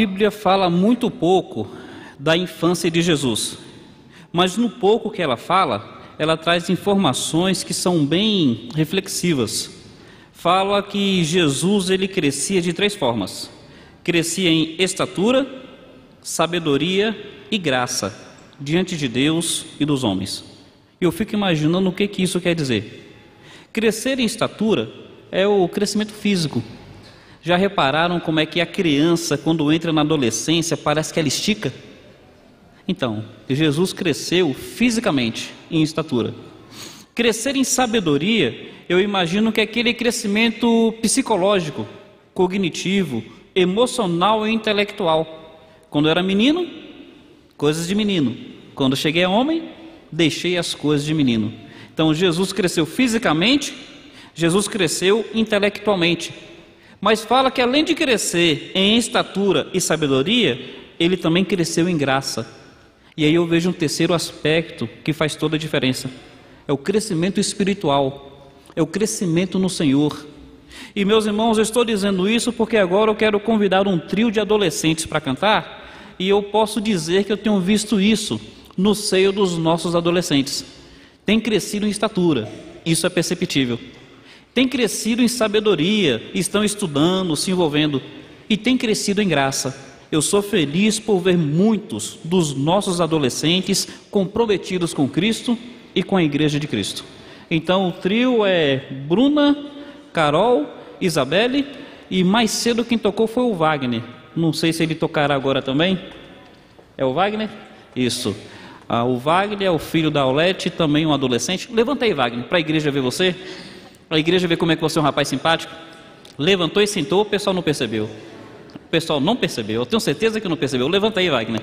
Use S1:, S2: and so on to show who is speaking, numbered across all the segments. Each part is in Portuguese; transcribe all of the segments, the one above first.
S1: Bíblia fala muito pouco da infância de Jesus, mas no pouco que ela fala, ela traz informações que são bem reflexivas. Fala que Jesus ele crescia de 3 formas: crescia em estatura, sabedoria e graça diante de Deus e dos homens. Eu fico imaginando o que isso quer dizer. Crescer em estatura é o crescimento físico. Já repararam como é que a criança, quando entra na adolescência, parece que ela estica? Então, Jesus cresceu fisicamente em estatura. Crescer em sabedoria, eu imagino que é aquele crescimento psicológico, cognitivo, emocional e intelectual. Quando eu era menino, coisas de menino. Quando cheguei a homem, deixei as coisas de menino. Então, Jesus cresceu fisicamente, Jesus cresceu intelectualmente. Mas fala que além de crescer em estatura e sabedoria, ele também cresceu em graça. E aí eu vejo um terceiro aspecto que faz toda a diferença. É o crescimento espiritual, é o crescimento no Senhor. E meus irmãos, eu estou dizendo isso porque agora eu quero convidar um trio de adolescentes para cantar, e eu posso dizer que eu tenho visto isso no seio dos nossos adolescentes. Tem crescido em estatura, isso é perceptível. Tem crescido em sabedoria, estão estudando, se envolvendo, e tem crescido em graça. Eu sou feliz por ver muitos dos nossos adolescentes comprometidos com Cristo e com a Igreja de Cristo. Então o trio é Bruna, Carol, Isabelle, e mais cedo quem tocou foi o Wagner. Não sei se ele tocará agora também. É o Wagner? Isso. O Wagner é o filho da Aulete, também um adolescente. Levanta aí, Wagner, para a igreja ver você. Para a igreja ver como é que você é um rapaz simpático. Levantou e sentou, o pessoal não percebeu. O pessoal não percebeu, eu tenho certeza que não percebeu. Levanta aí, Wagner.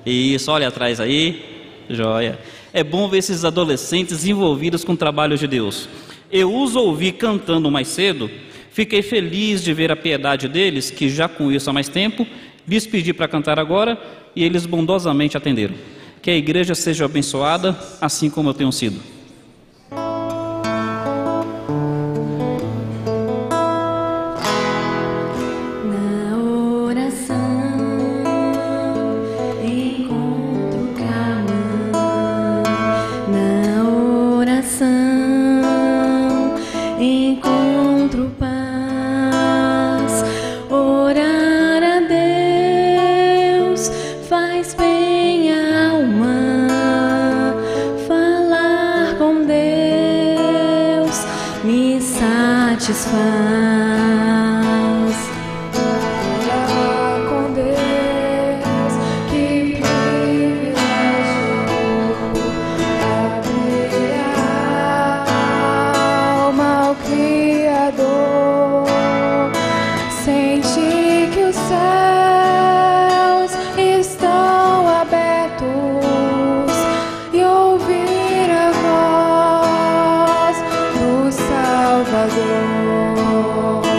S1: Isso, olha atrás aí. Joia. É bom ver esses adolescentes envolvidos com o trabalho de Deus. Eu os ouvi cantando mais cedo. Fiquei feliz de ver a piedade deles, que já conheço há mais tempo. Lhes pedi para cantar agora e eles bondosamente atenderam. Que a igreja seja abençoada, assim como eu tenho sido.
S2: Salvador.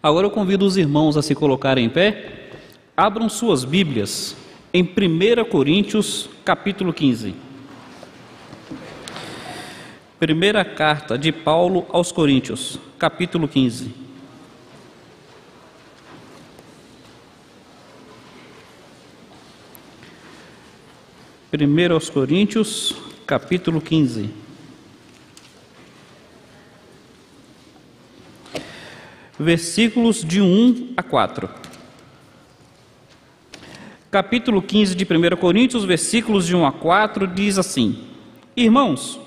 S1: Agora eu convido os irmãos a se colocarem em pé. Abram suas Bíblias em 1 Coríntios, capítulo 15. Primeira carta de Paulo aos Coríntios, capítulo 15. Primeiro aos Coríntios, capítulo 15. Versículos de 1 a 4. Capítulo 15 de 1 Coríntios, versículos de 1 a 4, diz assim: Irmãos,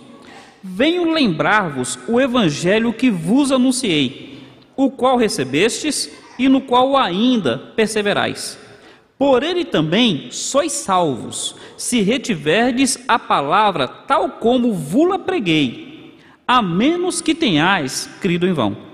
S1: venho lembrar-vos o evangelho que vos anunciei, o qual recebestes e no qual ainda perseverais. Por ele também sois salvos, se retiverdes a palavra tal como vos-la preguei, a menos que tenhais crido em vão.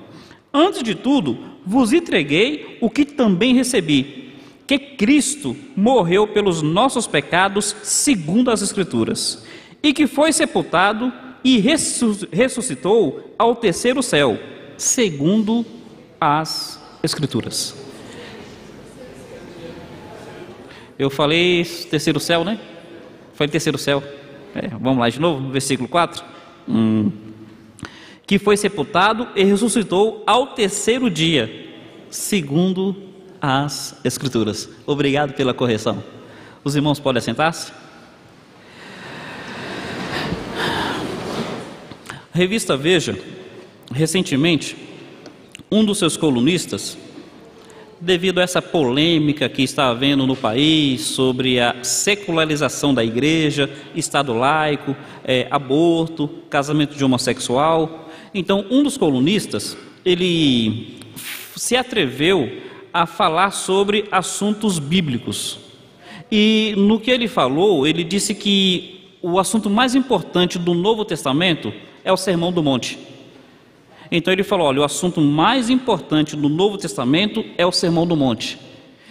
S1: Antes de tudo, vos entreguei o que também recebi, que Cristo morreu pelos nossos pecados segundo as Escrituras, e que foi sepultado e ressuscitou ao terceiro céu, segundo as Escrituras. Eu falei terceiro céu, né? Falei terceiro céu. Vamos lá de novo, versículo 4. Que foi sepultado e ressuscitou ao terceiro dia, segundo as Escrituras. Obrigado pela correção. Os irmãos podem assentar-se? A revista Veja, recentemente, um dos seus colunistas, devido a essa polêmica que está havendo no país sobre a secularização da igreja, Estado laico, aborto, casamento de homossexual, então um dos colunistas, ele se atreveu a falar sobre assuntos bíblicos. E no que ele falou, ele disse que o assunto mais importante do Novo Testamento é o Sermão do Monte. Então ele falou, olha, o assunto mais importante do Novo Testamento é o Sermão do Monte.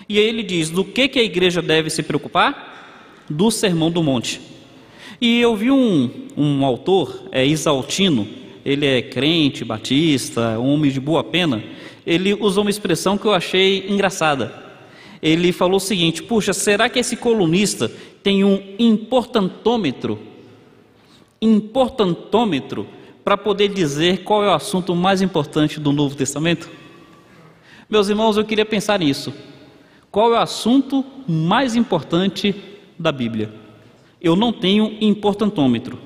S1: E aí ele diz, do que a igreja deve se preocupar? Do Sermão do Monte. E eu vi um autor, Isaltino, ele é crente, batista, um homem de boa pena, ele usou uma expressão que eu achei engraçada. Ele falou o seguinte, puxa, será que esse colunista tem um importantômetro para poder dizer qual é o assunto mais importante do Novo Testamento? Meus irmãos, eu queria pensar nisso. Qual é o assunto mais importante da Bíblia? Eu não tenho importantômetro,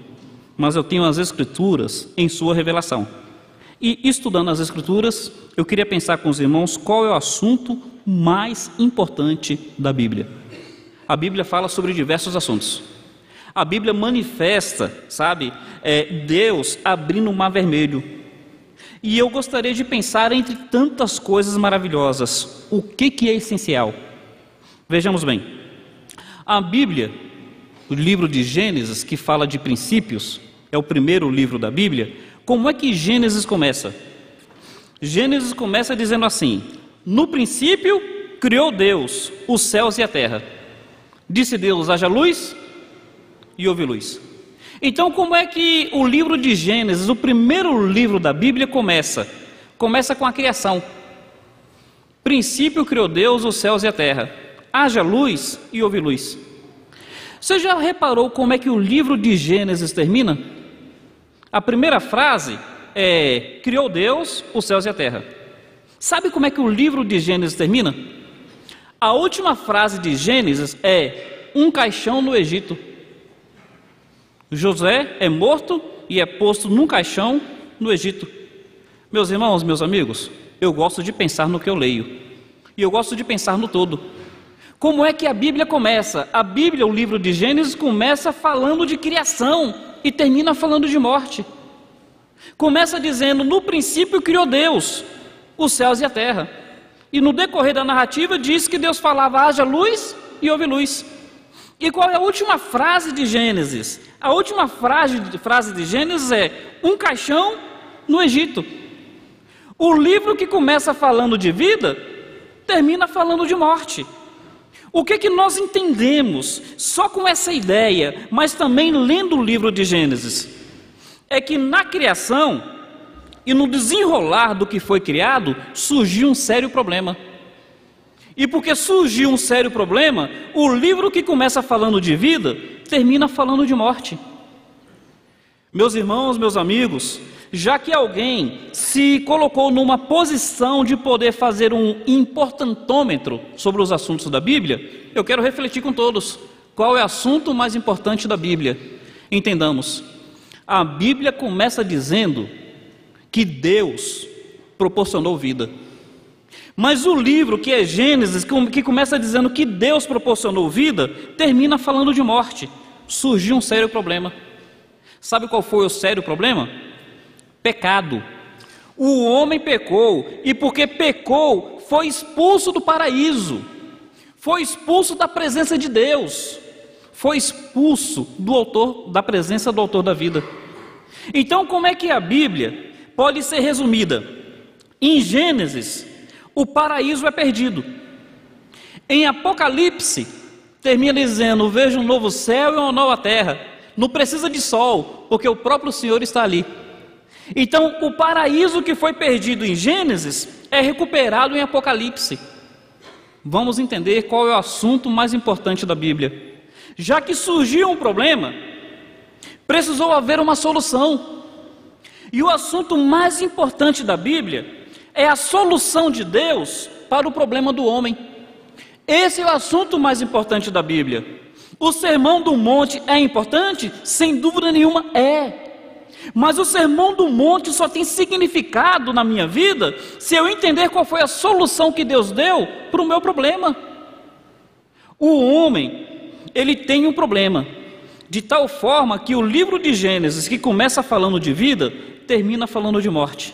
S1: mas eu tenho as Escrituras em sua revelação. E estudando as Escrituras, eu queria pensar com os irmãos qual é o assunto mais importante da Bíblia. A Bíblia fala sobre diversos assuntos. A Bíblia manifesta, Deus abrindo o mar vermelho. E eu gostaria de pensar entre tantas coisas maravilhosas, o que é essencial? Vejamos bem, a Bíblia, o livro de Gênesis, que fala de princípios, é o primeiro livro da Bíblia. Como é que Gênesis começa? Gênesis começa dizendo assim, no princípio criou Deus os céus e a terra. Disse Deus, haja luz, e houve luz. Então como é que o livro de Gênesis, o primeiro livro da Bíblia, começa? Começa com a criação. Princípio criou Deus os céus e a terra. Haja luz e houve luz. Você já reparou como é que o livro de Gênesis termina? A primeira frase é, criou Deus os céus e a terra. Sabe como é que o livro de Gênesis termina? A última frase de Gênesis é, um caixão no Egito. José é morto e é posto num caixão no Egito. Meus irmãos, meus amigos, eu gosto de pensar no que eu leio. E eu gosto de pensar no todo. Como é que a Bíblia começa? A Bíblia, o livro de Gênesis, começa falando de criação e termina falando de morte. Começa dizendo, no princípio criou Deus os céus e a terra. E no decorrer da narrativa diz que Deus falava, haja luz e houve luz. E qual é a última frase de Gênesis? A última frase de Gênesis é, um caixão no Egito. O livro que começa falando de vida, termina falando de morte. O que nós entendemos só com essa ideia, mas também lendo o livro de Gênesis, é que na criação, E no desenrolar do que foi criado, surgiu um sério problema. E porque surgiu um sério problema, o livro que começa falando de vida, termina falando de morte. Meus irmãos, meus amigos, já que alguém se colocou numa posição de poder fazer um importantômetro sobre os assuntos da Bíblia, eu quero refletir com todos. Qual é o assunto mais importante da Bíblia? Entendamos, a Bíblia começa dizendo que Deus proporcionou vida. Mas o livro, que é Gênesis, que começa dizendo que Deus proporcionou vida, termina falando de morte. Surgiu um sério problema. Sabe qual foi o sério problema? Pecado. O homem pecou, e porque pecou, foi expulso do paraíso, foi expulso da presença de Deus, foi expulso da presença do autor da vida. Então, como é que a Bíblia pode ser resumida? Em Gênesis, o paraíso é perdido. Em Apocalipse, termina dizendo: veja um novo céu e uma nova terra. Não precisa de sol, porque o próprio Senhor está ali. Então, o paraíso que foi perdido em Gênesis é recuperado em Apocalipse. Vamos entender qual é o assunto mais importante da Bíblia. Já que surgiu um problema, precisou haver uma solução. E o assunto mais importante da Bíblia é a solução de Deus para o problema do homem. Esse é o assunto mais importante da Bíblia. O Sermão do Monte é importante? Sem dúvida nenhuma é. Mas o Sermão do Monte só tem significado na minha vida se eu entender qual foi a solução que Deus deu para o meu problema. O homem, ele tem um problema, de tal forma que o livro de Gênesis, que começa falando de vida, termina falando de morte.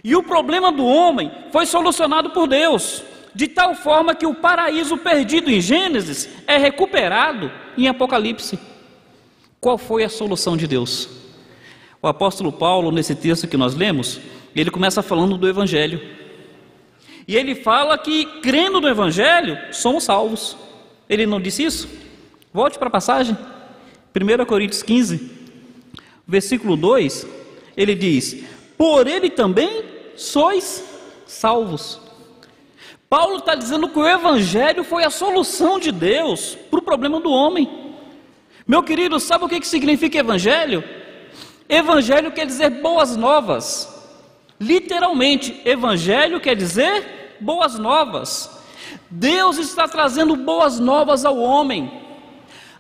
S1: E o problema do homem foi solucionado por Deus, de tal forma que o paraíso perdido em Gênesis é recuperado em Apocalipse. Qual foi a solução de Deus? O apóstolo Paulo, nesse texto que nós lemos, ele começa falando do Evangelho. E ele fala que, crendo no Evangelho, somos salvos. Ele não disse isso? Volte para a passagem. 1 Coríntios 15, versículo 2, ele diz: por ele também sois salvos. Paulo está dizendo que o Evangelho foi a solução de Deus para o problema do homem. Meu querido, sabe o que significa Evangelho? Evangelho quer dizer boas novas. Literalmente, Evangelho quer dizer boas novas. Deus está trazendo boas novas ao homem.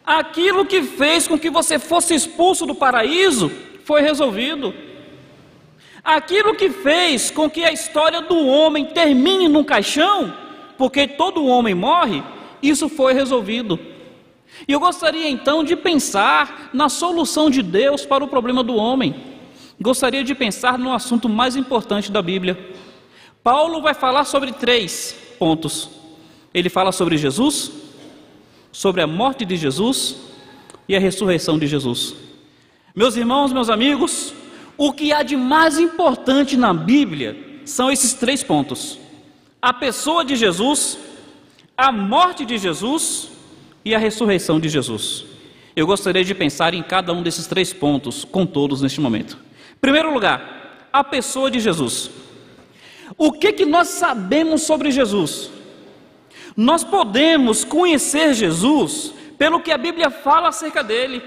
S1: Aquilo que fez com que você fosse expulso do paraíso foi resolvido. Aquilo que fez com que a história do homem termine num caixão, porque todo homem morre, isso foi resolvido. E eu gostaria então de pensar na solução de Deus para o problema do homem. Gostaria de pensar no assunto mais importante da Bíblia. Paulo vai falar sobre 3 pontos. Ele fala sobre Jesus, sobre a morte de Jesus e a ressurreição de Jesus. Meus irmãos, meus amigos, o que há de mais importante na Bíblia são esses 3 pontos: a pessoa de Jesus, a morte de Jesus e a ressurreição de Jesus. Eu gostaria de pensar em cada um desses 3 pontos com todos neste momento. Em primeiro lugar, a pessoa de Jesus. O que nós sabemos sobre Jesus? Nós podemos conhecer Jesus pelo que a Bíblia fala acerca dele,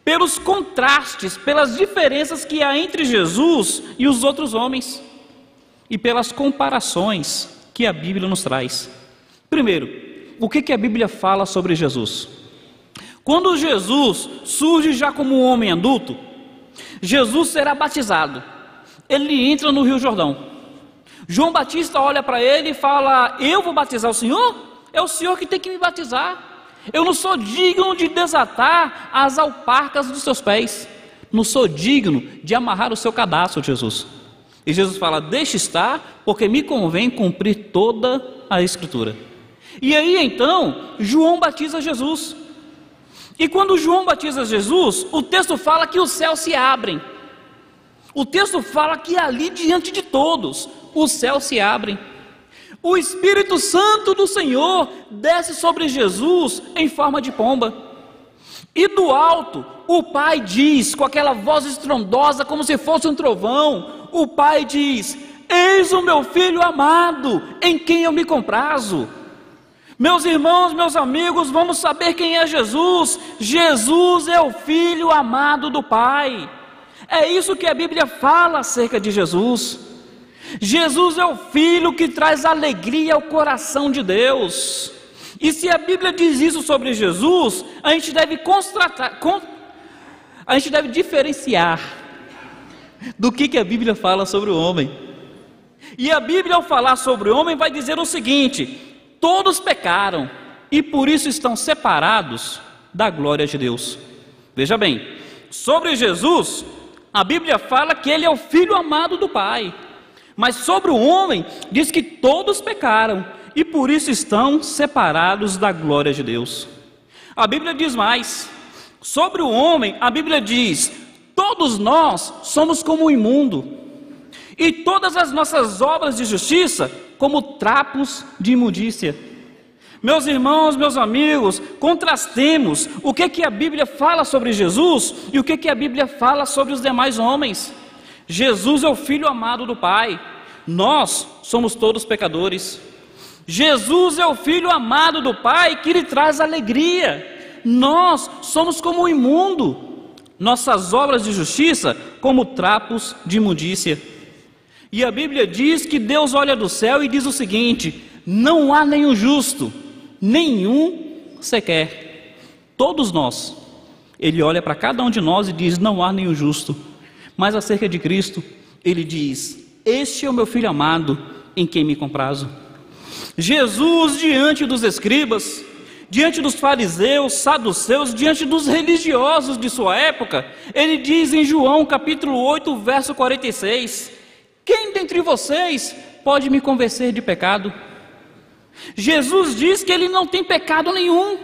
S1: pelos contrastes, pelas diferenças que há entre Jesus e os outros homens, e pelas comparações que a Bíblia nos traz. Primeiro, o que a Bíblia fala sobre Jesus? Quando Jesus surge já como um homem adulto, Jesus será batizado. Ele entra no Rio Jordão. João Batista olha para ele e fala: eu vou batizar o Senhor? É o Senhor que tem que me batizar. Eu não sou digno de desatar as alparcas dos seus pés. Não sou digno de amarrar o seu cadastro, Jesus. E Jesus fala: deixe estar, porque me convém cumprir toda a Escritura. E aí então, João batiza Jesus. E quando João batiza Jesus, o texto fala que os céus se abrem. O texto fala que ali diante de todos, os céus se abrem. O Espírito Santo do Senhor desce sobre Jesus em forma de pomba. E do alto, o Pai diz, com aquela voz estrondosa, como se fosse um trovão, o Pai diz: eis o meu Filho amado, em quem eu me comprazo. Meus irmãos, meus amigos, vamos saber quem é Jesus. Jesus é o Filho amado do Pai. É isso que a Bíblia fala acerca de Jesus. Jesus é o Filho que traz alegria ao coração de Deus. E se a Bíblia diz isso sobre Jesus, a gente deve diferenciar do que a Bíblia fala sobre o homem. E a Bíblia, ao falar sobre o homem, vai dizer o seguinte: todos pecaram e por isso estão separados da glória de Deus. Veja bem, sobre Jesus, a Bíblia fala que ele é o Filho amado do Pai. Mas sobre o homem, diz que todos pecaram e por isso estão separados da glória de Deus. A Bíblia diz mais. Sobre o homem, a Bíblia diz: todos nós somos como o imundo, e todas as nossas obras de justiça como trapos de imundícia. Meus irmãos, meus amigos, contrastemos o que a Bíblia fala sobre Jesus e o que a Bíblia fala sobre os demais homens. Jesus é o Filho amado do Pai. Nós somos todos pecadores. Jesus é o Filho amado do Pai que lhe traz alegria. Nós somos como o imundo, nossas obras de justiça como trapos de imundícia. E a Bíblia diz que Deus olha do céu e diz o seguinte: não há nenhum justo, nenhum sequer. Todos nós. Ele olha para cada um de nós e diz: não há nenhum justo. Mas acerca de Cristo, ele diz: este é o meu Filho amado, em quem me comprazo. Jesus, diante dos escribas, diante dos fariseus, saduceus, diante dos religiosos de sua época, ele diz em João capítulo 8, verso 46: quem dentre vocês pode me convencer de pecado? Jesus diz que ele não tem pecado nenhum.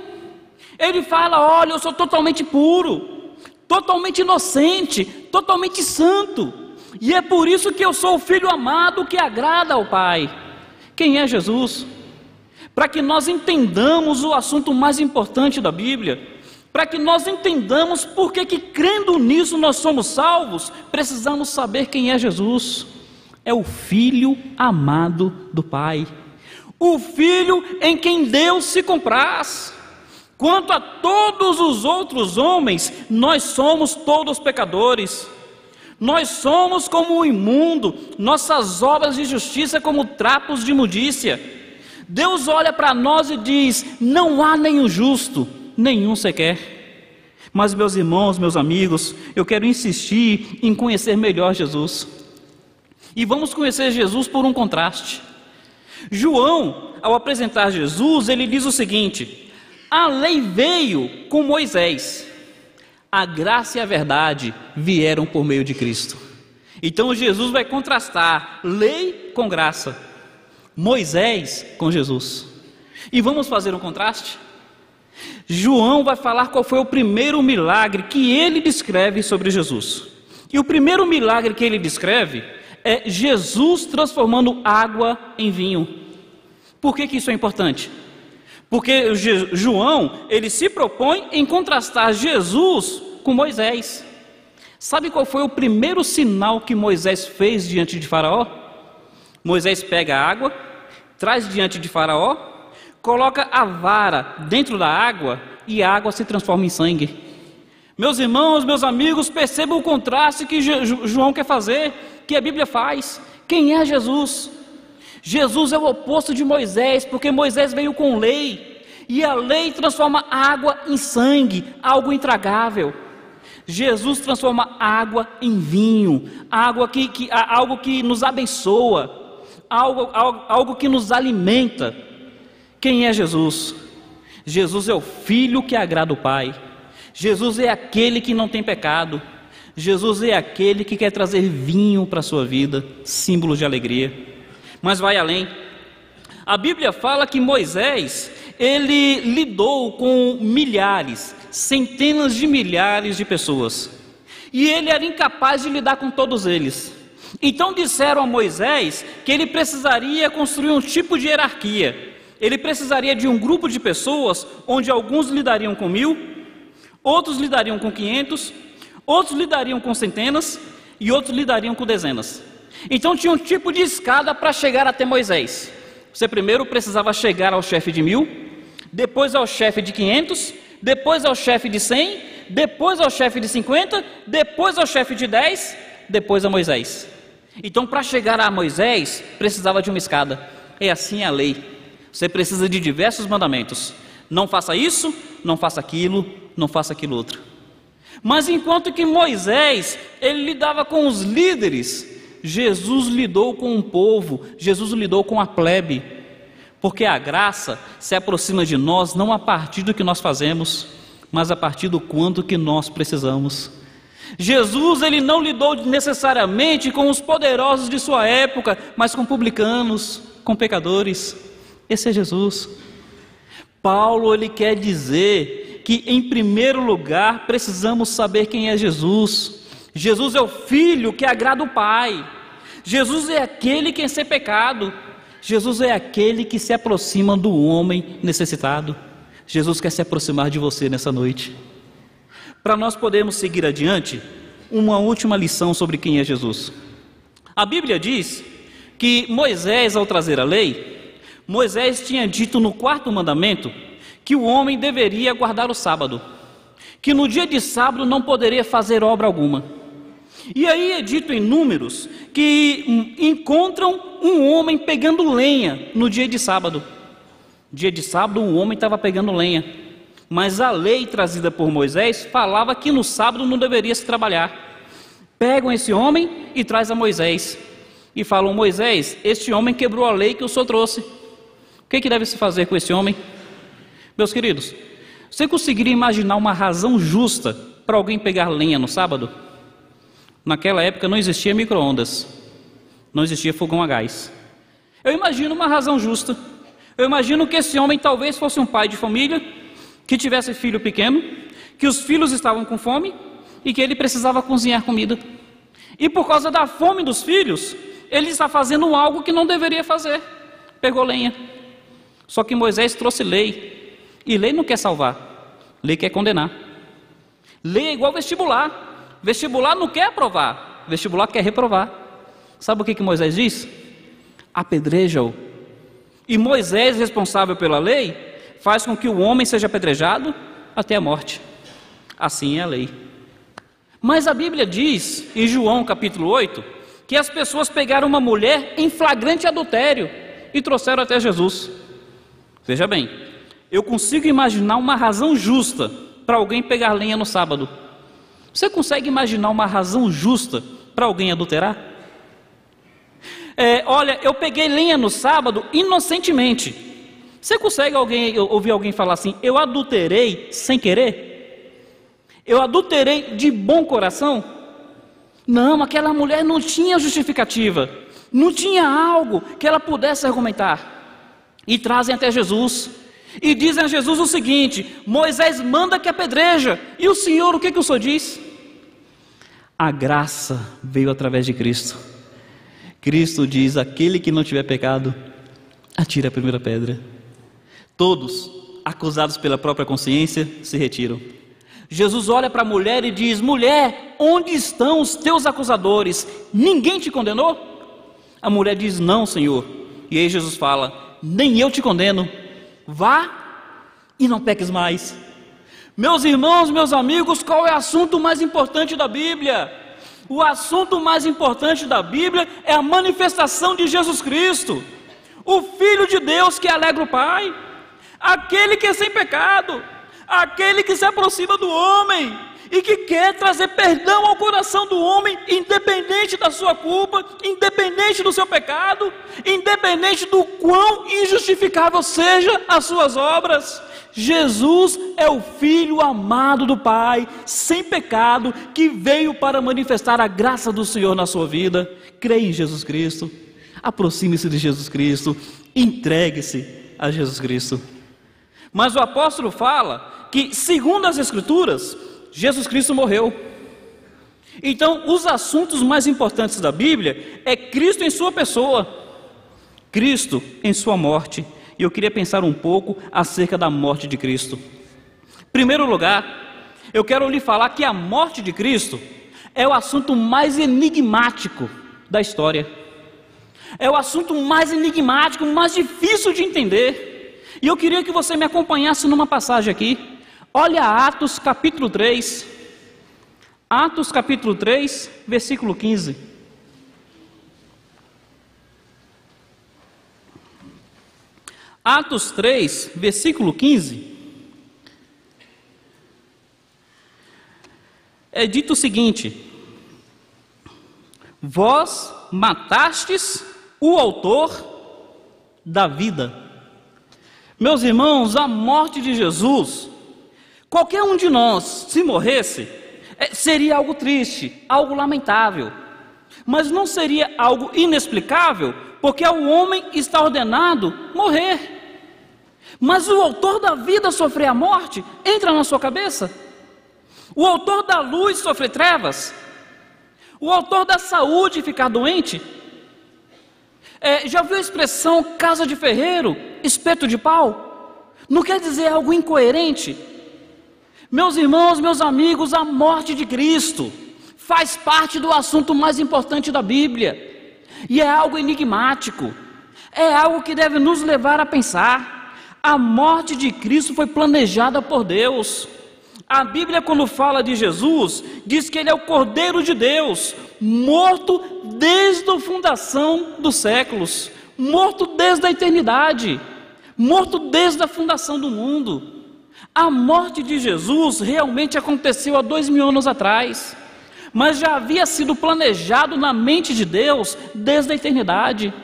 S1: Ele fala: olha, eu sou totalmente puro, totalmente inocente, totalmente santo, e é por isso que eu sou o Filho amado que agrada ao Pai. Quem é Jesus? Para que nós entendamos o assunto mais importante da Bíblia, para que nós entendamos por que crendo nisso nós somos salvos, precisamos saber quem é Jesus. É o Filho amado do Pai, o Filho em quem Deus se compraz. Quanto a todos os outros homens, nós somos todos pecadores. Nós somos como o imundo, nossas obras de justiça como trapos de imundícia. Deus olha para nós e diz: não há nenhum justo, nenhum sequer. Mas, meus irmãos, meus amigos, eu quero insistir em conhecer melhor Jesus. E vamos conhecer Jesus por um contraste. João, ao apresentar Jesus, ele diz o seguinte: a lei veio com Moisés, a graça e a verdade vieram por meio de Cristo. Então Jesus vai contrastar lei com graça, Moisés com Jesus. E vamos fazer um contraste? João vai falar qual foi o primeiro milagre que ele descreve sobre Jesus. E o primeiro milagre que ele descreve é Jesus transformando água em vinho. Por que isso é importante? Porque João, ele se propõe em contrastar Jesus com Moisés. Sabe qual foi o primeiro sinal que Moisés fez diante de Faraó? Moisés pega a água, traz diante de Faraó, coloca a vara dentro da água e a água se transforma em sangue. Meus irmãos, meus amigos, percebam o contraste que João quer fazer, que a Bíblia faz. Quem é Jesus? Jesus é o oposto de Moisés, porque Moisés veio com lei, e a lei transforma água em sangue, algo intragável. Jesus transforma água em vinho, algo que nos abençoa, algo que nos alimenta. Quem é Jesus? Jesus é o Filho que agrada o Pai. Jesus é aquele que não tem pecado. Jesus é aquele que quer trazer vinho para a sua vida, símbolo de alegria. Mas vai além. A Bíblia fala que Moisés, ele lidou com milhares, centenas de milhares de pessoas, e ele era incapaz de lidar com todos eles. Então disseram a Moisés que ele precisaria construir um tipo de hierarquia. Ele precisaria de um grupo de pessoas, onde alguns lidariam com 1000, outros lidariam com 500, outros lidariam com centenas e outros lidariam com dezenas. Então tinha um tipo de escada para chegar até Moisés. Você primeiro precisava chegar ao chefe de 1000, depois ao chefe de 500, depois ao chefe de 100, depois ao chefe de 50, depois ao chefe de 10, depois a Moisés. Então, para chegar a Moisés, precisava de uma escada. É assim a lei. Você precisa de diversos mandamentos. Não faça isso, não faça aquilo, não faça aquilo outro. Mas enquanto que Moisés, ele lidava com os líderes, Jesus lidou com o povo, Jesus lidou com a plebe. Porque a graça se aproxima de nós não a partir do que nós fazemos, mas a partir do quanto que nós precisamos. Jesus, ele não lidou necessariamente com os poderosos de sua época, mas com publicanos, com pecadores. Esse é Jesus. Paulo, ele quer dizer que em primeiro lugar precisamos saber quem é Jesus. Jesus é o Filho que agrada o Pai. Jesus é aquele que é sem pecado. Jesus é aquele que se aproxima do homem necessitado. Jesus quer se aproximar de você nessa noite. Para nós podermos seguir adiante, uma última lição sobre quem é Jesus. A Bíblia diz que Moisés, ao trazer a lei, Moisés tinha dito no 4º mandamento que o homem deveria guardar o sábado, que no dia de sábado não poderia fazer obra alguma. E aí é dito em Números que encontram um homem pegando lenha no dia de sábado. Dia de sábado o homem estava pegando lenha, mas a lei trazida por Moisés falava que no sábado não deveria se trabalhar. Pegam esse homem e traz a Moisés e falam: Moisés, este homem quebrou a lei que o senhor trouxe. O que deve se fazer com esse homem? Meus queridos, você conseguiria imaginar uma razão justa para alguém pegar lenha no sábado? Naquela época não existia micro-ondas, não existia fogão a gás. Eu imagino uma razão justa. Eu imagino que esse homem talvez fosse um pai de família, que tivesse filho pequeno, que os filhos estavam com fome e que ele precisava cozinhar comida. E por causa da fome dos filhos, ele está fazendo algo que não deveria fazer. Pegou lenha. Só que Moisés trouxe lei. E lei não quer salvar, lei quer condenar. Lei é igual vestibular. Vestibular não quer aprovar, vestibular quer reprovar. Sabe o que Moisés diz? Apedreja-o. E Moisés, responsável pela lei, faz com que o homem seja apedrejado até a morte. Assim é a lei. Mas a Bíblia diz, em João capítulo 8, que as pessoas pegaram uma mulher em flagrante adultério e trouxeram até Jesus. Veja bem, eu consigo imaginar uma razão justa para alguém pegar lenha no sábado. Você consegue imaginar uma razão justa para alguém adulterar? Olha, eu peguei lenha no sábado inocentemente. Você consegue ouvir alguém falar assim: eu adulterei sem querer? Eu adulterei de bom coração? Não, aquela mulher não tinha justificativa, não tinha algo que ela pudesse argumentar. E trazem até Jesus e dizem a Jesus o seguinte: Moisés manda que apedreja, e o Senhor, o que o Senhor diz? A graça veio através de Cristo. Cristo diz: aquele que não tiver pecado, atire a primeira pedra. Todos, acusados pela própria consciência, se retiram. Jesus olha para a mulher e diz: mulher, onde estão os teus acusadores? Ninguém te condenou? A mulher diz: não, Senhor. E aí Jesus fala: nem eu te condeno, vá e não peques mais. Meus irmãos, meus amigos, qual é o assunto mais importante da Bíblia? O assunto mais importante da Bíblia é a manifestação de Jesus Cristo, o Filho de Deus que alegra o Pai, aquele que é sem pecado, aquele que se aproxima do homem e que quer trazer perdão ao coração do homem, independente da sua culpa, independente do seu pecado, independente do quão injustificável sejam as suas obras. Jesus é o Filho amado do Pai, sem pecado, que veio para manifestar a graça do Senhor na sua vida. Creia em Jesus Cristo, aproxime-se de Jesus Cristo, entregue-se a Jesus Cristo. Mas o apóstolo fala que, segundo as Escrituras, Jesus Cristo morreu. Então, os assuntos mais importantes da Bíblia é Cristo em sua pessoa, Cristo em sua morte. E eu queria pensar um pouco acerca da morte de Cristo. Em primeiro lugar, Eu quero lhe falar que a morte de Cristo é o assunto mais enigmático da história. É o assunto mais enigmático, mais difícil de entender. E eu queria que você me acompanhasse numa passagem aqui. Olha Atos capítulo 3. Atos capítulo 3, versículo 15. Atos 3, versículo 15. É dito o seguinte: vós matastes o autor da vida. Meus irmãos, a morte de Jesus, qualquer um de nós, se morresse, seria algo triste, algo lamentável, mas não seria algo inexplicável, porque o homem está ordenado morrer. Mas o autor da vida sofrer a morte, entra na sua cabeça? O autor da luz sofrer trevas? O autor da saúde ficar doente? Já viu a expressão casa de ferreiro, espeto de pau? Não quer dizer algo incoerente? Meus irmãos, meus amigos, a morte de Cristo faz parte do assunto mais importante da Bíblia, e é algo enigmático, é algo que deve nos levar a pensar. A morte de Cristo foi planejada por Deus. A Bíblia, quando fala de Jesus, diz que Ele é o Cordeiro de Deus, morto desde a fundação dos séculos, morto desde a eternidade, morto desde a fundação do mundo. A morte de Jesus realmente aconteceu há 2000 anos atrás, mas já havia sido planejado na mente de Deus desde a eternidade.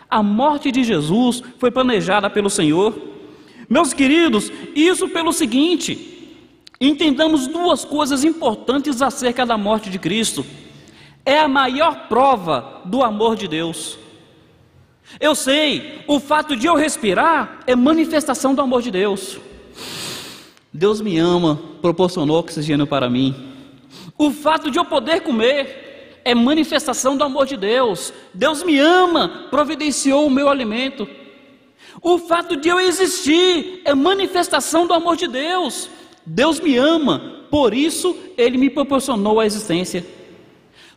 S1: A morte de Jesus foi planejada pelo Senhor. Meus queridos, isso pelo seguinte: entendamos duas coisas importantes acerca da morte de Cristo. É a maior prova do amor de Deus. Eu sei, o fato de eu respirar é manifestação do amor de Deus. Deus me ama, proporcionou oxigênio para mim. O fato de eu poder comer é manifestação do amor de Deus. Deus me ama, providenciou o meu alimento. O fato de eu existir é manifestação do amor de Deus. Deus me ama, por isso Ele me proporcionou a existência.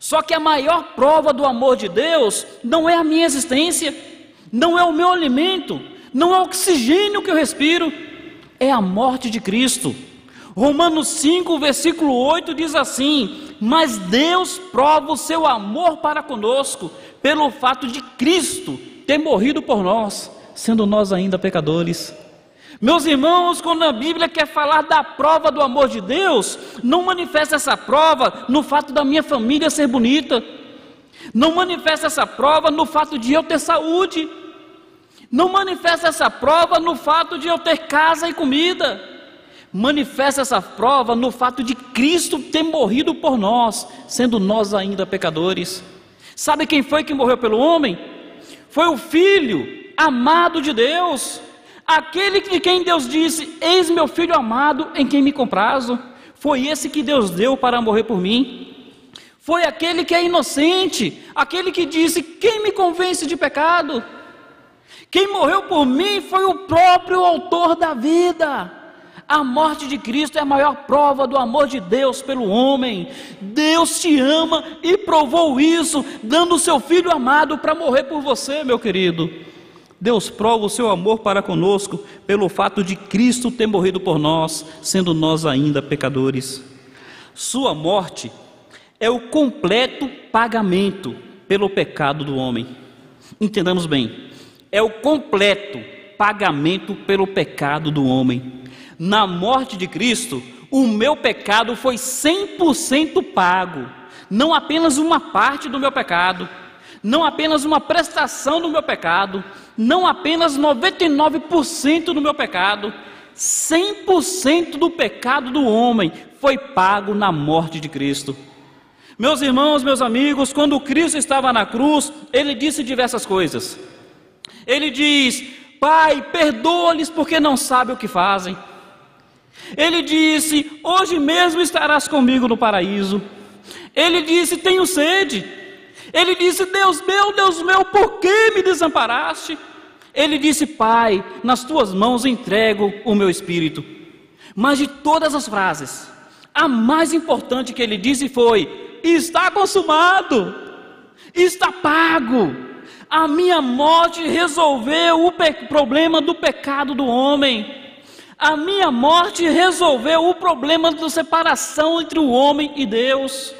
S1: Só que a maior prova do amor de Deus não é a minha existência, não é o meu alimento, não é o oxigênio que eu respiro, é a morte de Cristo. Romanos 5, versículo 8 diz assim: mas Deus prova o seu amor para conosco, pelo fato de Cristo ter morrido por nós, sendo nós ainda pecadores. Meus irmãos, quando a Bíblia quer falar da prova do amor de Deus, não manifesta essa prova no fato da minha família ser bonita, não manifesta essa prova no fato de eu ter saúde, não manifesta essa prova no fato de eu ter casa e comida, manifesta essa prova no fato de Cristo ter morrido por nós, sendo nós ainda pecadores. Sabe quem foi que morreu pelo homem? Foi o Filho amado de Deus, aquele de quem Deus disse: eis meu filho amado em quem me comprazo. Foi esse que Deus deu para morrer por mim. Foi aquele que é inocente, aquele que disse: quem me convence de pecado? Quem morreu por mim foi o próprio autor da vida. A morte de Cristo é a maior prova do amor de Deus pelo homem. Deus te ama e provou isso, dando o seu Filho amado para morrer por você, meu querido. Deus prova o seu amor para conosco pelo fato de Cristo ter morrido por nós, sendo nós ainda pecadores. Sua morte é o completo pagamento pelo pecado do homem. Entendamos bem, é o completo pagamento pelo pecado do homem. Na morte de Cristo, o meu pecado foi 100% pago, não apenas uma parte do meu pecado, não apenas uma prestação do meu pecado, não apenas 99% do meu pecado, 100% do pecado do homem foi pago na morte de Cristo. Meus irmãos, meus amigos, quando Cristo estava na cruz, Ele disse diversas coisas. Ele diz: Pai, perdoa-lhes porque não sabem o que fazem. Ele disse: hoje mesmo estarás comigo no paraíso. Ele disse: tenho sede. Ele disse: Deus meu, por que me desamparaste? Ele disse: Pai, nas tuas mãos entrego o meu espírito. Mas de todas as frases, A mais importante que ele disse foi: está consumado, está pago. A minha morte resolveu o problema do pecado do homem. A minha morte resolveu o problema da separação entre o homem e Deus.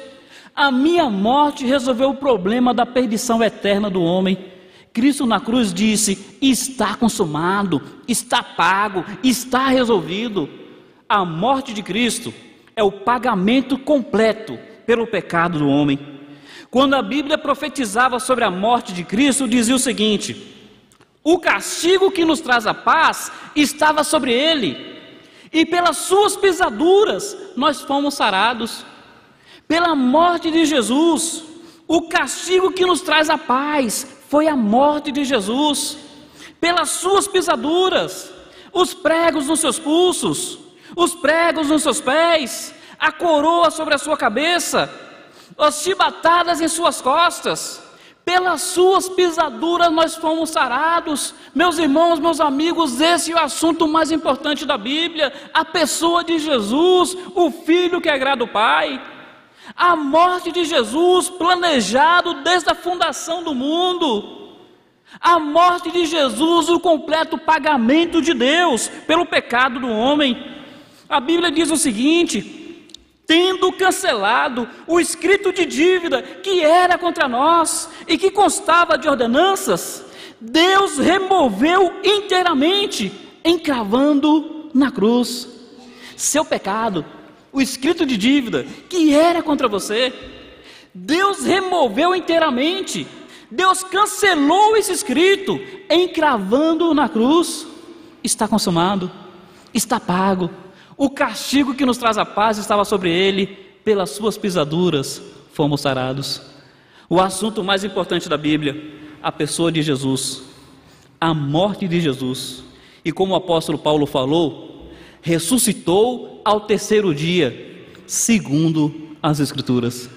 S1: A minha morte resolveu o problema da perdição eterna do homem. Cristo na cruz disse: está consumado, está pago, está resolvido. A morte de Cristo é o pagamento completo pelo pecado do homem. Quando a Bíblia profetizava sobre a morte de Cristo, dizia o seguinte: o castigo que nos traz a paz estava sobre ele, e pelas suas pisaduras nós fomos sarados. Pela morte de Jesus, o castigo que nos traz a paz foi a morte de Jesus. Pelas suas pisaduras, os pregos nos seus pulsos, os pregos nos seus pés, a coroa sobre a sua cabeça, as chibatadas em suas costas, pelas suas pisaduras nós fomos sarados. Meus irmãos, meus amigos, esse é o assunto mais importante da Bíblia: a pessoa de Jesus, o Filho que agrada o Pai. A morte de Jesus, planejado desde a fundação do mundo. A morte de Jesus, o completo pagamento de Deus pelo pecado do homem. A Bíblia diz o seguinte: tendo cancelado o escrito de dívida que era contra nós e que constava de ordenanças, Deus removeu inteiramente, encravando na cruz. Seu pecado, o escrito de dívida que era contra você, Deus removeu inteiramente. Deus cancelou esse escrito, encravando na cruz. Está consumado, está pago. O castigo que nos traz a paz estava sobre ele, pelas suas pisaduras fomos sarados. O assunto mais importante da Bíblia: a pessoa de Jesus, a morte de Jesus. E como o apóstolo Paulo falou, ressuscitou ao terceiro dia, segundo as Escrituras.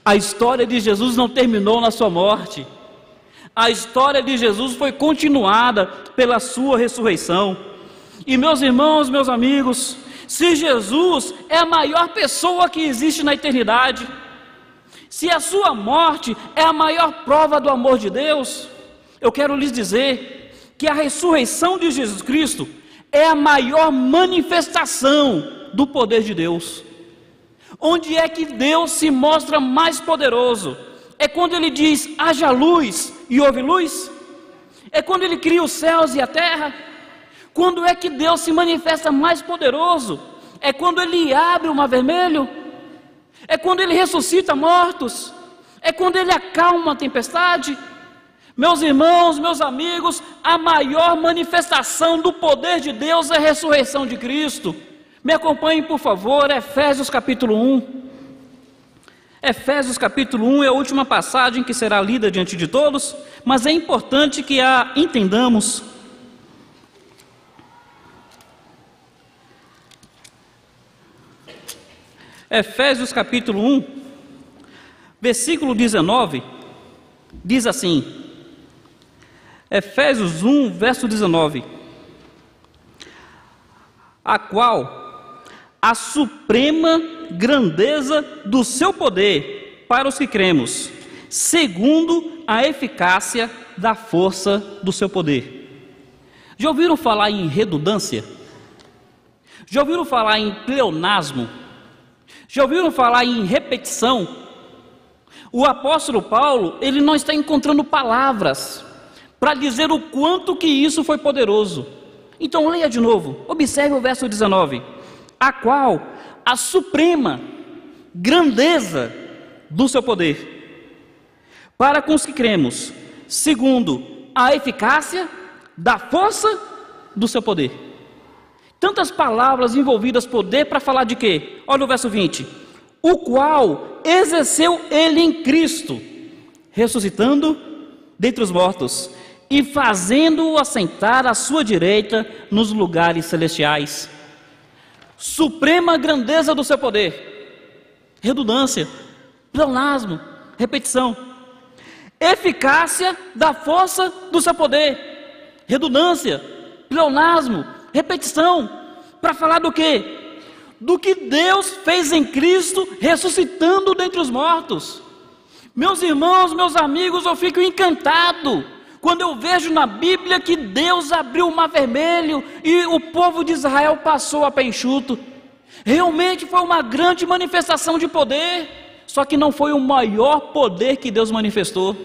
S1: A história de Jesus não terminou na sua morte. A história de Jesus foi continuada pela sua ressurreição. E meus irmãos, meus amigos, se Jesus é a maior pessoa que existe na eternidade, se a sua morte é a maior prova do amor de Deus, eu quero lhes dizer que a ressurreição de Jesus Cristo é a maior manifestação do poder de Deus. Onde é que Deus se mostra mais poderoso? É quando Ele diz: haja luz e houve luz? É quando Ele cria os céus e a terra? Quando é que Deus se manifesta mais poderoso? É quando Ele abre o mar vermelho? É quando Ele ressuscita mortos? É quando Ele acalma a tempestade? Meus irmãos, meus amigos, a maior manifestação do poder de Deus é a ressurreição de Cristo. Me acompanhem, por favor, Efésios capítulo 1. Efésios capítulo 1 é a última passagem que será lida diante de todos, mas é importante que a entendamos. Efésios capítulo 1, versículo 19, diz assim, Efésios 1, verso 19: a qual a suprema grandeza do seu poder para os que cremos, segundo a eficácia da força do seu poder. Já ouviram falar em redundância? Já ouviram falar em pleonasmo? Já ouviram falar em repetição? O apóstolo Paulo, ele não está encontrando palavras para dizer o quanto que isso foi poderoso. Então leia de novo, observe o verso 19: a qual a suprema grandeza do seu poder, para com os que cremos, segundo a eficácia da força do seu poder. Tantas palavras envolvidas, poder, para falar de quê? Olha o verso 20: o qual exerceu ele em Cristo, ressuscitando dentre os mortos e fazendo-o assentar à sua direita nos lugares celestiais. Suprema grandeza do seu poder, redundância, pleonasmo, repetição. Eficácia da força do seu poder, redundância, pleonasmo, repetição, para falar do quê? do que Deus fez em Cristo, ressuscitando dentre os mortos. Meus irmãos, meus amigos, eu fico encantado quando eu vejo na Bíblia que Deus abriu o Mar Vermelho e o povo de Israel passou a pé enxuto. Realmente foi uma grande manifestação de poder, só que não foi o maior poder que Deus manifestou.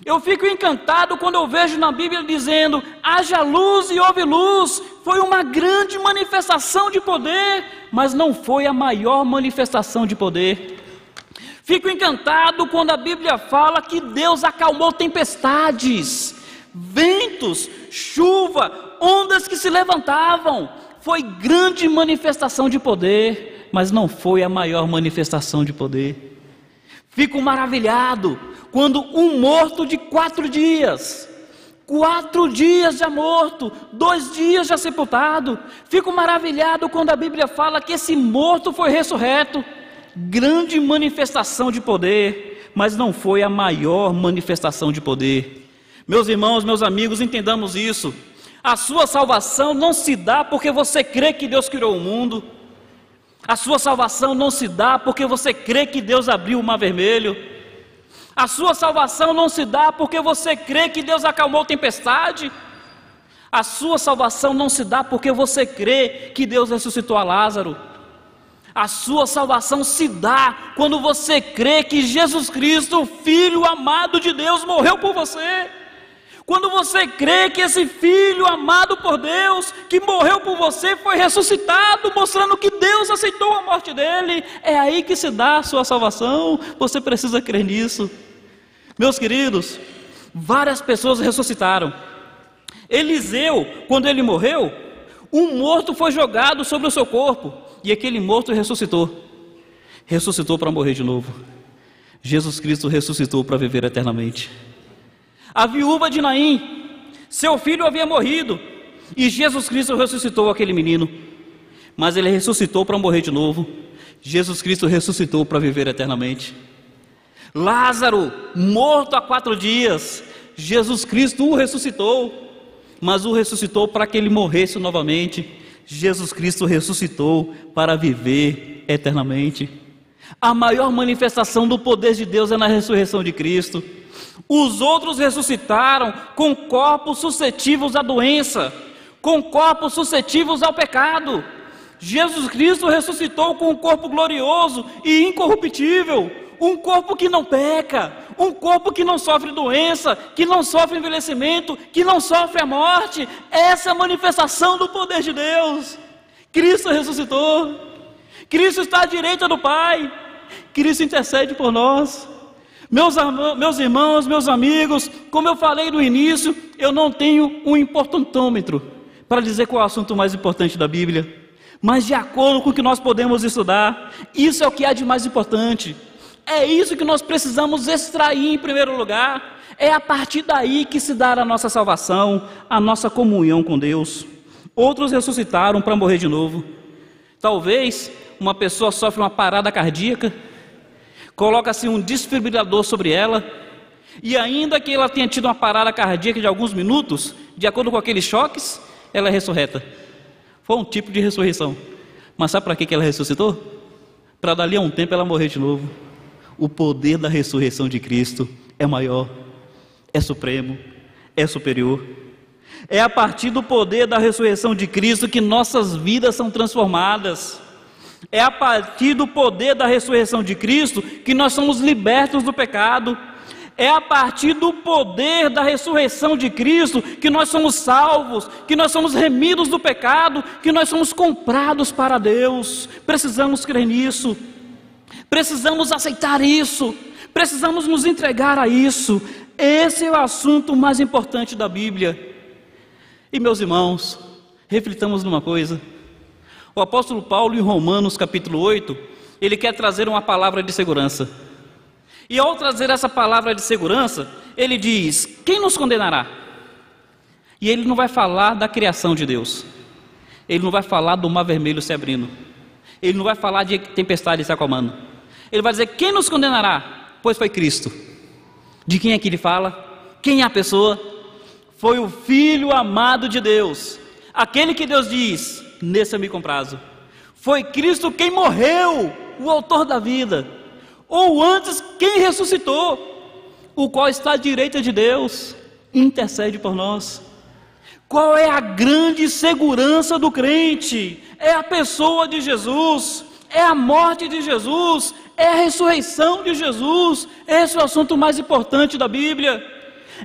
S1: Eu fico encantado quando eu vejo na Bíblia dizendo: haja luz e houve luz. Foi uma grande manifestação de poder, mas não foi a maior manifestação de poder. Fico encantado quando a Bíblia fala que Deus acalmou tempestades, ventos, chuva, ondas que se levantavam. Foi grande manifestação de poder, mas não foi a maior manifestação de poder. Fico maravilhado quando um morto de 4 dias, 4 dias já morto, 2 dias já sepultado. Fico maravilhado quando a Bíblia fala que esse morto foi ressurreto. Grande manifestação de poder, mas não foi a maior manifestação de poder. Meus irmãos, meus amigos, entendamos isso. A sua salvação não se dá porque você crê que Deus criou o mundo. A sua salvação não se dá porque você crê que Deus abriu o Mar Vermelho. A sua salvação não se dá porque você crê que Deus acalmou tempestade. A sua salvação não se dá porque você crê que Deus ressuscitou a Lázaro. A sua salvação se dá quando você crê que Jesus Cristo, o Filho amado de Deus, morreu por você. Quando você crê que esse Filho amado por Deus, que morreu por você, foi ressuscitado, mostrando que Deus aceitou a morte dele. É aí que se dá a sua salvação. Você precisa crer nisso. Meus queridos, várias pessoas ressuscitaram. Eliseu, quando ele morreu, um morto foi jogado sobre o seu corpo, e aquele morto ressuscitou. Ressuscitou para morrer de novo. Jesus Cristo ressuscitou para viver eternamente. A viúva de Naim, seu filho havia morrido, e Jesus Cristo ressuscitou aquele menino, mas ele ressuscitou para morrer de novo. Jesus Cristo ressuscitou para viver eternamente. Lázaro, morto há 4 dias, Jesus Cristo o ressuscitou, mas o ressuscitou para que ele morresse novamente. Jesus Cristo ressuscitou para viver eternamente. A maior manifestação do poder de Deus é na ressurreição de Cristo. Os outros ressuscitaram com corpos suscetíveis à doença, com corpos suscetíveis ao pecado. Jesus Cristo ressuscitou com um corpo glorioso e incorruptível, um corpo que não peca, um corpo que não sofre doença, que não sofre envelhecimento, que não sofre a morte. Essa é a manifestação do poder de Deus. Cristo ressuscitou, Cristo está à direita do Pai, Cristo intercede por nós. Meus irmãos, meus amigos, como eu falei no início, eu não tenho um importantômetro para dizer qual é o assunto mais importante da Bíblia, mas de acordo com o que nós podemos estudar, isso é o que há de mais importante. É isso que nós precisamos extrair em primeiro lugar. É a partir daí que se dá a nossa salvação, a nossa comunhão com Deus. Outros ressuscitaram para morrer de novo. Talvez uma pessoa sofre uma parada cardíaca, coloca-se um desfibrilador sobre ela, e ainda que ela tenha tido uma parada cardíaca de alguns minutos, de acordo com aqueles choques, ela é ressurreta. Foi um tipo de ressurreição. Mas sabe para que ela ressuscitou? Para dali a um tempo ela morrer de novo. O poder da ressurreição de Cristo é maior, é supremo, é superior. É a partir do poder da ressurreição de Cristo que nossas vidas são transformadas. É a partir do poder da ressurreição de Cristo que nós somos libertos do pecado. É a partir do poder da ressurreição de Cristo que nós somos salvos, que nós somos remidos do pecado, que nós somos comprados para Deus. Precisamos crer nisso. Precisamos aceitar isso. Precisamos nos entregar a isso. Esse é o assunto mais importante da Bíblia. E meus irmãos, reflitamos numa coisa. O apóstolo Paulo, em Romanos capítulo 8, ele quer trazer uma palavra de segurança. E ao trazer essa palavra de segurança, ele diz: quem nos condenará? E ele não vai falar da criação de Deus. Ele não vai falar do mar vermelho se abrindo. Ele não vai falar de tempestade se acalmando. Ele vai dizer: quem nos condenará? Pois foi Cristo. De quem é que ele fala? Quem é a pessoa? Foi o Filho amado de Deus. Aquele que Deus diz: nesse eu me comprazo. Foi Cristo quem morreu, o autor da vida, ou antes quem ressuscitou, o qual está à direita de Deus, intercede por nós. Qual é a grande segurança do crente? É a pessoa de Jesus, é a morte de Jesus, é a ressurreição de Jesus. Esse é o assunto mais importante da Bíblia,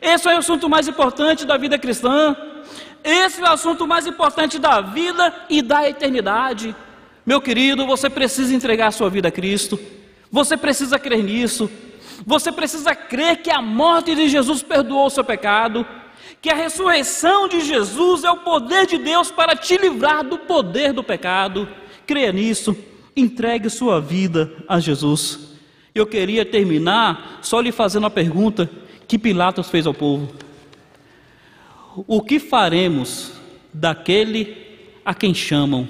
S1: esse é o assunto mais importante da vida cristã, esse é o assunto mais importante da vida e da eternidade. Meu querido, você precisa entregar a sua vida a Cristo, você precisa crer nisso, você precisa crer que a morte de Jesus perdoou o seu pecado, que a ressurreição de Jesus é o poder de Deus para te livrar do poder do pecado. Creia nisso, entregue sua vida a Jesus. Eu queria terminar só lhe fazendo a pergunta que Pilatos fez ao povo: o que faremos daquele a quem chamam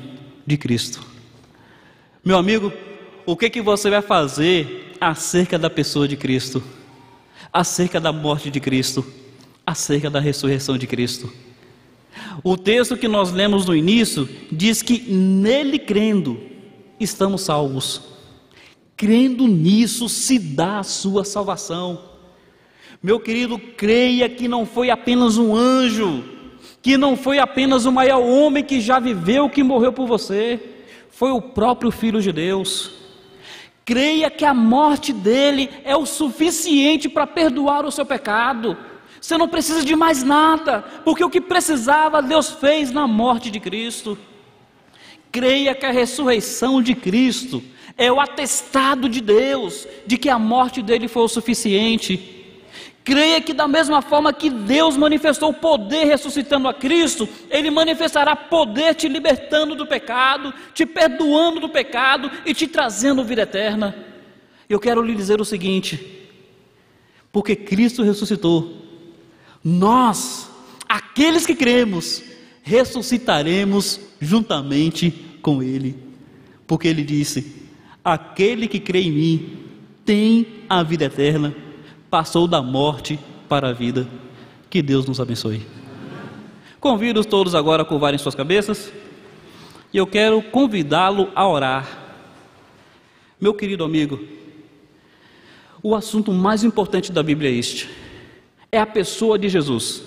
S1: de Cristo? Meu amigo, o que você vai fazer acerca da pessoa de Cristo, acerca da morte de Cristo, acerca da ressurreição de Cristo? O texto que nós lemos no início diz que nele crendo estamos salvos. Crendo nisso se dá a sua salvação. Meu querido, creia que não foi apenas um anjo, que não foi apenas o maior homem que já viveu, que morreu por você, foi o próprio Filho de Deus. Creia que a morte dele é o suficiente para perdoar o seu pecado. Você não precisa de mais nada, porque o que precisava Deus fez na morte de Cristo. Creia que a ressurreição de Cristo é o atestado de Deus de que a morte dele foi o suficiente. Creia que da mesma forma que Deus manifestou poder ressuscitando a Cristo, Ele manifestará poder te libertando do pecado, te perdoando do pecado e te trazendo vida eterna. Eu quero lhe dizer o seguinte: porque Cristo ressuscitou, nós, aqueles que cremos, ressuscitaremos juntamente com Ele. Porque Ele disse: aquele que crê em mim tem a vida eterna, passou da morte para a vida. Que Deus nos abençoe. Convido todos agora a curvarem suas cabeças, e eu quero convidá-lo a orar. Meu querido amigo, o assunto mais importante da Bíblia é este: é a pessoa de Jesus,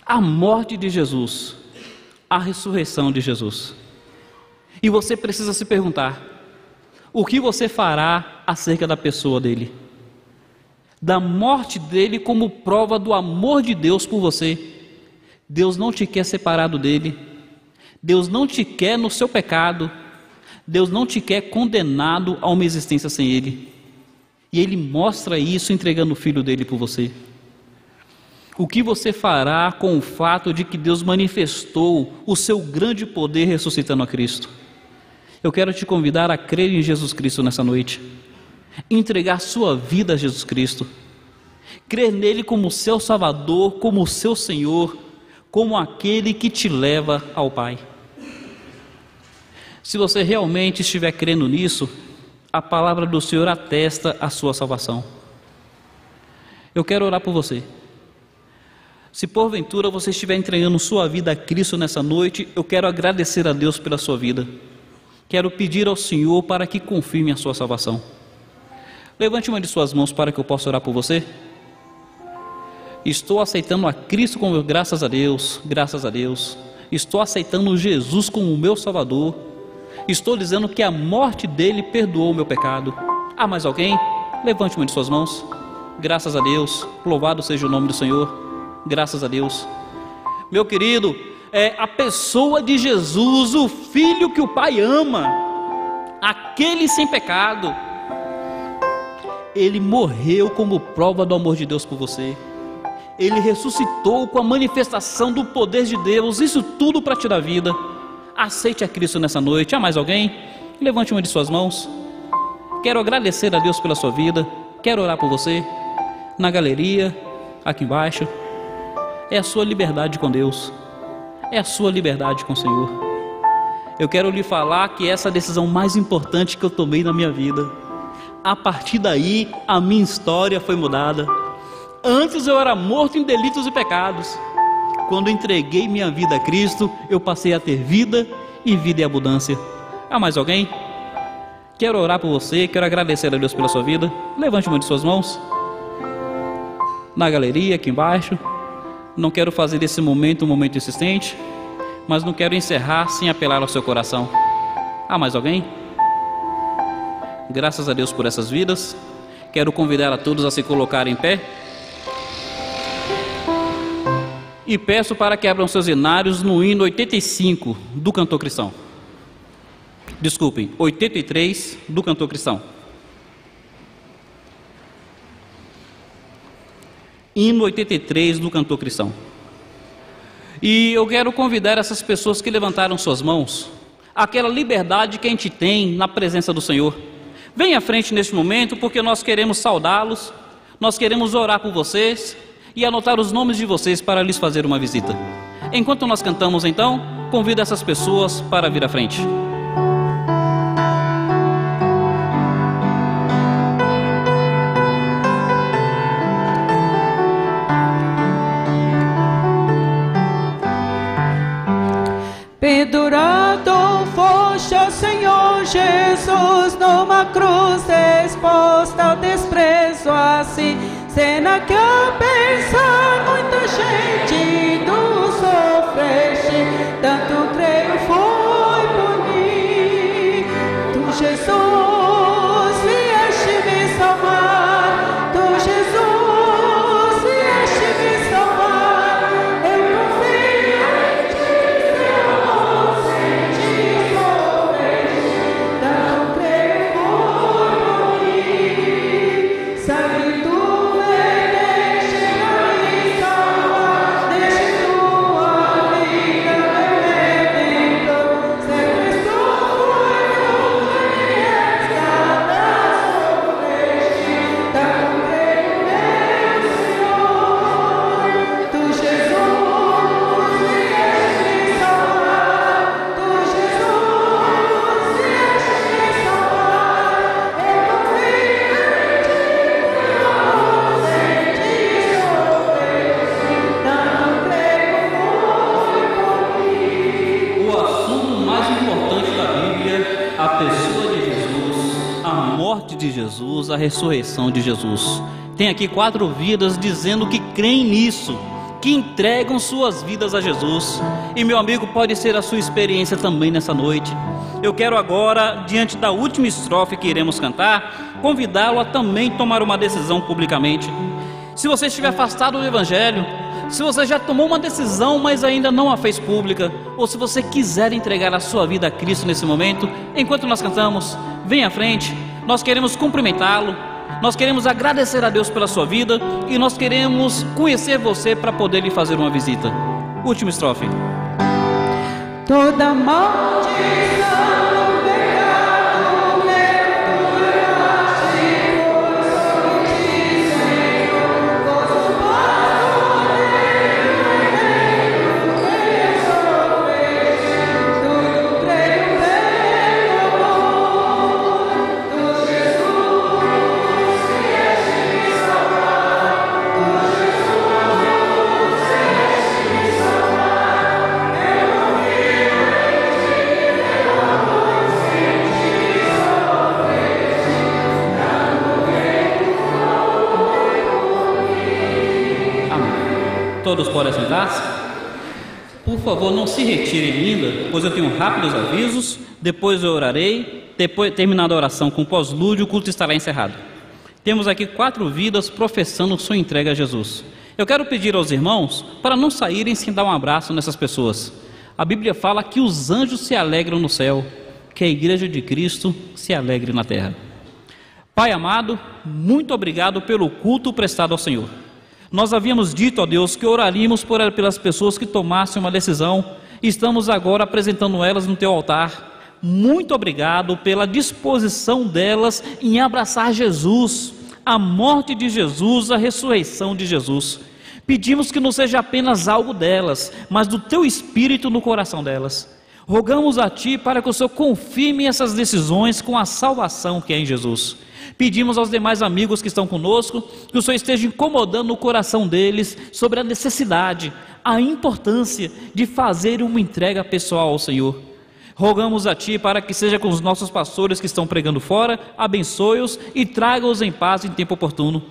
S1: a morte de Jesus, a ressurreição de Jesus. E você precisa se perguntar: o que você fará acerca da pessoa dele, da morte dele como prova do amor de Deus por você? Deus não te quer separado dele, Deus não te quer no seu pecado, Deus não te quer condenado a uma existência sem Ele, e Ele mostra isso entregando o Filho dele por você. O que você fará com o fato de que Deus manifestou o seu grande poder ressuscitando a Cristo? Eu quero te convidar a crer em Jesus Cristo nessa noite, entregar sua vida a Jesus Cristo, crer nele como seu Salvador, como seu Senhor, como aquele que te leva ao Pai. Se você realmente estiver crendo nisso, a palavra do Senhor atesta a sua salvação. Eu quero orar por você. Se porventura você estiver entregando sua vida a Cristo nessa noite, eu quero agradecer a Deus pela sua vida. Quero pedir ao Senhor para que confirme a sua salvação. Levante uma de suas mãos para que eu possa orar por você. Estou aceitando a Cristo como graças a Deus, graças a Deus. Estou aceitando Jesus como o meu Salvador. Estou dizendo que a morte dele perdoou o meu pecado. Há mais alguém? Levante uma de suas mãos. Graças a Deus, louvado seja o nome do Senhor. Graças a Deus. Meu querido, é a pessoa de Jesus, o Filho que o Pai ama, aquele sem pecado. Ele morreu como prova do amor de Deus por você. Ele ressuscitou com a manifestação do poder de Deus, isso tudo para te dar vida. Aceite a Cristo nessa noite. Há mais alguém? Levante uma de suas mãos. Quero agradecer a Deus pela sua vida. Quero orar por você. Na galeria, aqui embaixo. É a sua liberdade com Deus, é a sua liberdade com o Senhor. Eu quero lhe falar que essa é a decisão mais importante que eu tomei na minha vida. A partir daí, a minha história foi mudada. Antes eu era morto em delitos e pecados. Quando entreguei minha vida a Cristo, eu passei a ter vida e vida em abundância. Há mais alguém? Quero orar por você, quero agradecer a Deus pela sua vida. Levante uma de suas mãos. Na galeria, aqui embaixo. Não quero fazer desse momento um momento insistente, mas não quero encerrar sem apelar ao seu coração. Há mais alguém? Graças a Deus por essas vidas. Quero convidar a todos a se colocarem em pé. E peço para que abram seus inários no hino 85 do Cantor Cristão. Desculpem, 83 do Cantor Cristão. Hino 83 do Cantor Cristão. E eu quero convidar essas pessoas que levantaram suas mãos, aquela liberdade que a gente tem na presença do Senhor. Venha à frente neste momento, porque nós queremos saudá-los, nós queremos orar por vocês e anotar os nomes de vocês para lhes fazer uma visita. Enquanto nós cantamos então, convido essas pessoas para vir à frente.
S2: Pendurado foste, ó Senhor Jesus, numa cruz exposta ao desprezo, assim, cena que a pensar muita gente nos sofreste, tanto creio foi por mim. Tu, Jesus, vieste me salvar, tu, Jesus, vieste me salvar, eu confio em ti.
S1: A ressurreição de Jesus. Tem aqui 4 vidas dizendo que creem nisso, que entregam suas vidas a Jesus. E meu amigo, pode ser a sua experiência também nessa noite. Eu quero agora, diante da última estrofe que iremos cantar, convidá-lo a também tomar uma decisão publicamente. Se você estiver afastado do Evangelho, se você já tomou uma decisão, mas ainda não a fez pública, ou se você quiser entregar a sua vida a Cristo nesse momento, enquanto nós cantamos, venha à frente. Nós queremos cumprimentá-lo, nós queremos agradecer a Deus pela sua vida e nós queremos conhecer você para poder lhe fazer uma visita. Última estrofe.
S2: Toda maldição do pecado me curaste, por ti, Senhor, gozo passo reino, tudo creio pelo amor, tu, Jesus, vieste me salvar, tu, Jesus, vieste me salvar, eu confio em ti.
S1: Todos podem sentar-se? Por favor, não se retirem ainda, pois eu tenho rápidos avisos. Depois eu orarei. Depois, terminada a oração com pós-lúdio, o culto estará encerrado. Temos aqui 4 vidas professando sua entrega a Jesus. Eu quero pedir aos irmãos para não saírem sem dar um abraço nessas pessoas. A Bíblia fala que os anjos se alegram no céu, que a igreja de Cristo se alegre na terra. Pai amado, muito obrigado pelo culto prestado ao Senhor. Nós havíamos dito, ó Deus, que oraríamos pelas pessoas que tomassem uma decisão, e estamos agora apresentando elas no teu altar. Muito obrigado pela disposição delas em abraçar Jesus, a morte de Jesus, a ressurreição de Jesus. Pedimos que não seja apenas algo delas, mas do teu Espírito no coração delas. Rogamos a ti para que o Senhor confirme essas decisões com a salvação que é em Jesus. Pedimos aos demais amigos que estão conosco, que o Senhor esteja incomodando o coração deles sobre a necessidade, a importância de fazer uma entrega pessoal ao Senhor. Rogamos a Ti para que seja com os nossos pastores que estão pregando fora, abençoe-os e traga-os em paz em tempo oportuno.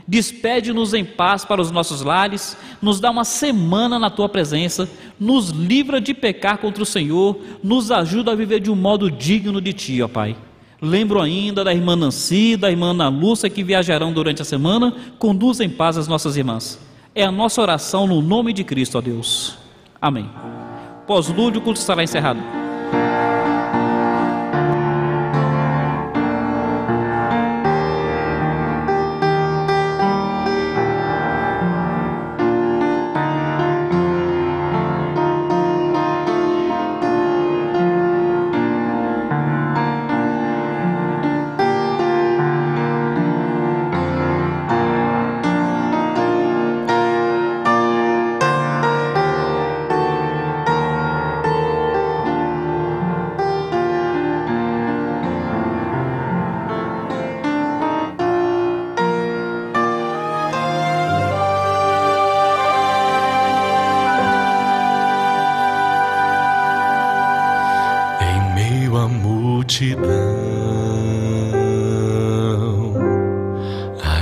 S1: Despede-nos em paz para os nossos lares, nos dá uma semana na Tua presença, nos livra de pecar contra o Senhor, nos ajuda a viver de um modo digno de Ti, ó Pai. Lembro ainda da irmã Nancy, da irmã Ana Lúcia, que viajarão durante a semana. Conduz em paz as nossas irmãs. É a nossa oração no nome de Cristo, ó Deus. Amém. Pós-lúdio, o culto estará encerrado.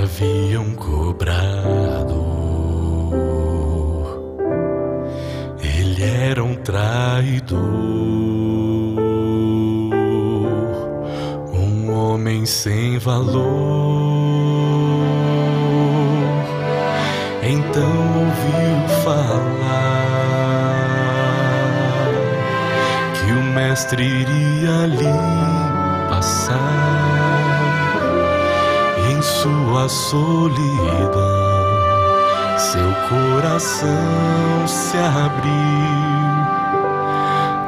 S3: Havia um cobrador, ele era um traidor, um homem sem valor. Então ouviu falar que o mestre iria ali passar. Em sua solidão, seu coração se abriu.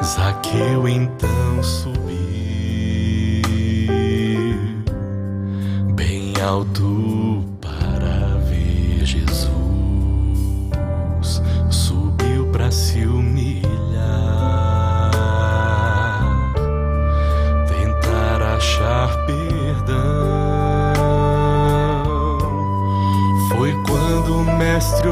S3: Zaqueu então subiu bem alto para ver Jesus. Subiu para se humilhar, tentar achar perdão. Foi quando o mestre